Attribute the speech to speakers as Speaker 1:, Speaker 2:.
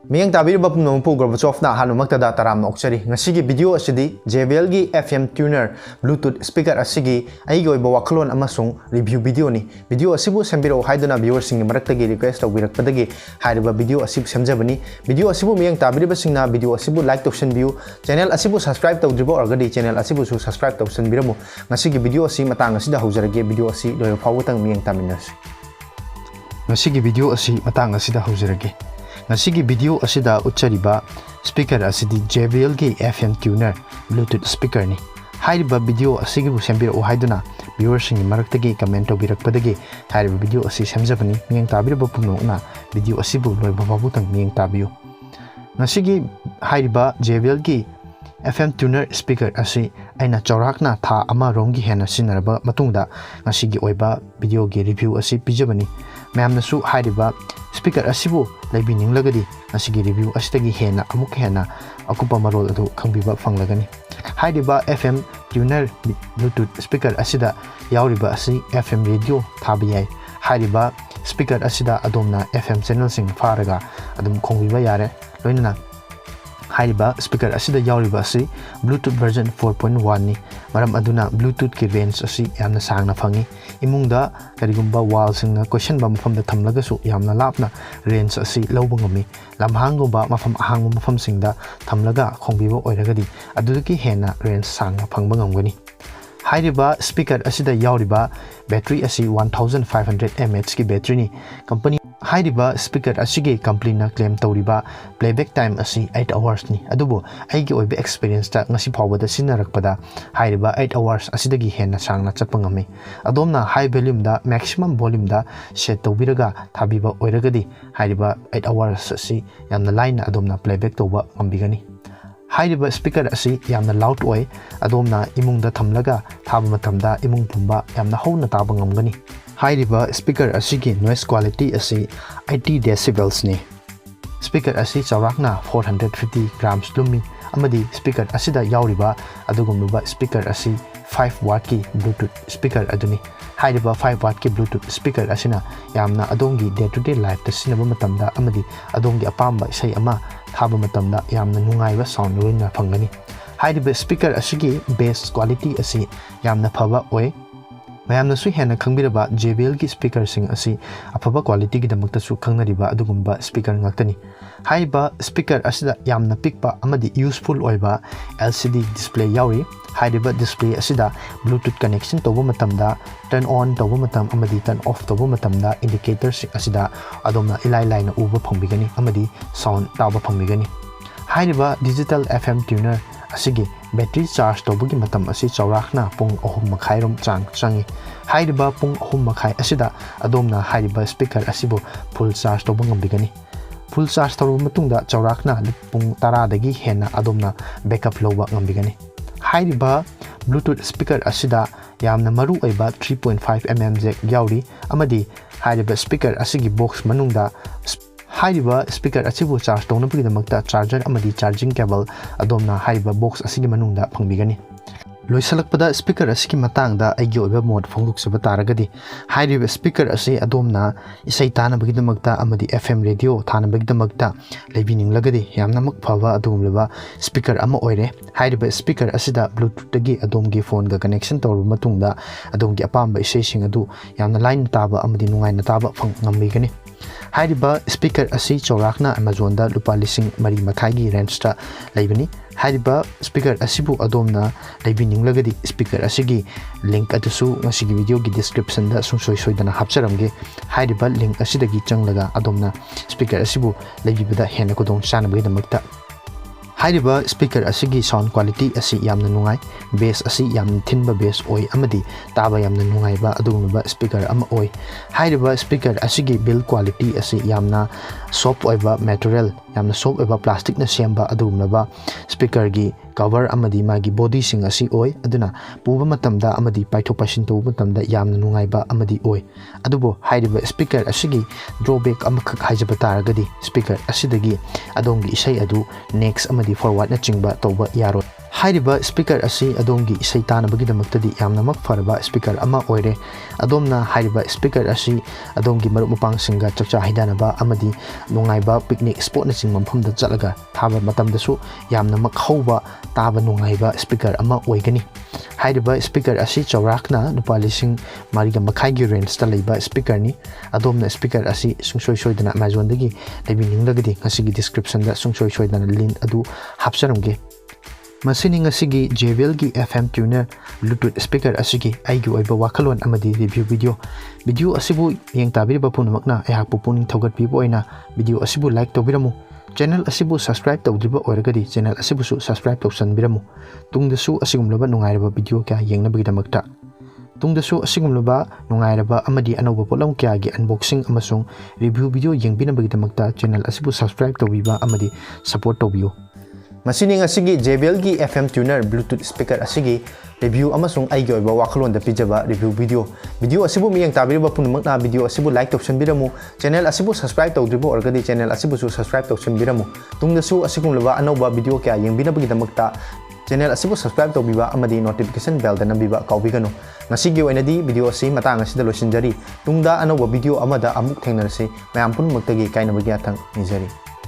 Speaker 1: Miyang tabiriba pumnong po Gorbachev na hanumaktada taram na oksari. Ngasigi video asidi JBL gi FM tuner Bluetooth speaker asigi ay goy bawaklon amasung review video ni. Video asibu sembiro haiduna viewers sing maraktagi request tawbirak padagi haiba video asibu semjabani. Video asibu miyang tabiriba singna video asibu like tawsen view channel asibu subscribe tawdribo orgadi channel asibu su subscribe tawsen biramu. Ngasigi video asi matang asida haujarage video asi loyo fawutang miyang taminas. Ngasigi video asi matang asida haujarage. Ngasigi video asida uchariba speaker asidi JBL gi FM tuner Bluetooth speaker ni. Haiba video asigi bu sembiro haiduna viewers sing maraktagi comment tawbirakpadagi haiba video asi semjabani miyang tabirba pumno na video asibu loiba babutang miyang tabiyu. Ngasigi haiba JBL gi FM tuner speaker asi aina chaurakna tha ama rongi hena sinaraba matungda ngasigi oiba video gi review asi pijabani. Mayamna su haiba speaker asibu laibining lagadi asigi review asitagi hena amuk hena akupa marol adu khangbiba fanglagani. Haiba FM tuner Bluetooth speaker asida yauriba asi FM radio thabiyai. Haiba speaker asida adomna FM channel sing faraga adum khongbiba yare loinana. Haiba speaker asida yauriba asi Bluetooth version 4.1 ni. Maram aduna Bluetooth ki range asi yamna sangna phangi. Imungda karigumba wall singna question ba mafam da thamlaga su yamna lapna range asi lawba ngami. Lamhangumba mafam ahangum mafam singda thamlaga khongbiba oiragadi adudaki hena range sangna phangba ngamgani. Haiba speaker asida yauriba battery asi 1500 mAh ki battery ni. Company Haiba speaker asigi company na claim tawriba playback time asi 8 hours ni. Adubo aigi oibe experience ta ngasi phawbada sinarakpada haiba 8 hours asidagi hena sangna chapangami. Adomna high volume da maximum volume da set tawbiraga thabiba oiragadi haiba 8 hours asi yamna line adomna playback tawba ngambigani. Haiba speaker asi yamna loud oi adomna imungda thamlaga thaba matamda imung pumba yamna hona taba ngamgani. Haiba speaker asigi noise quality asi 80 decibels ni. Speaker asi chawrakna 450 grams lumi amadi speaker asida yauriba adugumba speaker asi 5 watt ki Bluetooth speaker aduni. Haiba 5 watt ki Bluetooth speaker asina yamna adongi day to day life ta sinaba matamda amadi adongi apamba isai ama thaba matamda yamna nungaiba sound loina phangani. Haiba speaker asigi bass quality asi yamna phaba oi. Mayamna su hena khangbiraba JBL gi speaker sing asi afaba quality gi damakta su khangnariba adugumba speaker ngaktani. Haiba speaker asida yamna pikpa amadi useful oiba LCD display yauri. Haiba display asida Bluetooth connection toba matamda turn on toba matam amadi turn off toba matamda indicators asida adomna ilai laina uba phangbigani amadi sound taba phangbigani. Haiba digital FM tuner asigi battery charge tobagi matam asi chawrakna pung 3:30 rom chang changi. Haiba pung 3:30 asida adomna haiba speaker asibo full charge tobang ngambigani. Full charge tawba matungda chawrakna pung 10 dagi hena adomna backup loba ngambigani. Haiba Bluetooth speaker asida yamna maru aiba 3.5 mm jack yauri amadi haiba speaker asigi box manungda Haiba speaker asibu charge tawna pagidamagta charger amadi charging cable adomna haiba box asigi manungda phangbigani. Loisalakpada speaker asigi matangda aigi oiba mode phongduksaba taragadi haiba speaker asi adomna isai tana bagidamagta amadi FM radio thana bagidamagta leibining lagadi yamna makphaba adumleba speaker ama oire. Haiba speaker asida Bluetooth dagi adomgi phone ga connection tawru matungda adomgi apamba isai sing adu yamna line taba amadi nungai na taba ngamigani. Haiba speaker asi chaurakna Amazon da lupa lising mari makhai gi range ta laibani. Haiba speaker asibu adomna laibining lagadi speaker asigi link atusu ngasigi video gi description da sungsoi soidana hapcharamge. Haiba link asidagi changlaga adomna speaker asibu laibibada hena kodong chanabagi damakta. Haiba speaker asigi sound quality asi yamna nungai bass asi yamna thinba bass oi amadi taba yamna nungai ba adugumba speaker ama oi. Haiba speaker asigi build quality asi yamna soft oiba material yamna soft oiba plastic na semba adugumba speaker gi cover amadi magi body sing asi oi aduna puba matamda amadi paithok pasin to matamda yamna nungaiba amadi oi adubo haidiba speaker asigi drawback amakak haijaba taragadi speaker asidagi adongi isai adu next amadi forward na chingba toba yaro haidiba speaker asi adongi isai tanabagi damaktadi yamna mak farba speaker ama oire adomna haidiba speaker asi adongi marup mapang singa chakcha haidanaba amadi nungaiba picnic spot na chingma mhamda chalaga thaba matamdasu yamna mak hauba taba nungaiba speaker ama oigani haidiba speaker asi chawrakna nupa lising mariga makhai gi range ta leiba speaker ni adomna speaker asi sungsoi soidana Amazon dagi lebininglagadi ngasigi description da sungsoi soidana link adu hapsaramge masini ngasigi JBL gi FM tuner Bluetooth speaker asigi aigi oiba wakalon amadi review video asibu yeng tabiriba punamakna ayhak pupuning thogat pibo oina video asibu like tobiramu channel asibu subscribe tawdriba oiragadi channel asibu su subscribe tawsanbiramu tungdasu asigumlaba nungairaba video kya yengnabagidamagta tungdasu asigumlaba nungairaba amadi anauba polam kya gi unboxing amasung review video yengbinabagidamagta channel asibu subscribe tawbiba amadi support tawbiyu masini ngasigi JBL gi FM tuner Bluetooth speaker asigi review amasung aigi oiba wakalon da pijaba review video asibu miyang tabiriba punamakna video asibu like tawsanbiramu channel asibu subscribe tawdriba orgadi channel asibu su subscribe tawsanbiramu tungdasu asigumlaba anauba video kya yengbinabagidamagta channel asibu subscribe tawbiba amadi notification bell da nambiba kaubiganu ngasigi oinadi video asi matang asida losinjari tungda anauba video amada amuk thengnarase mayam punmaktagi kainabagi athang nijari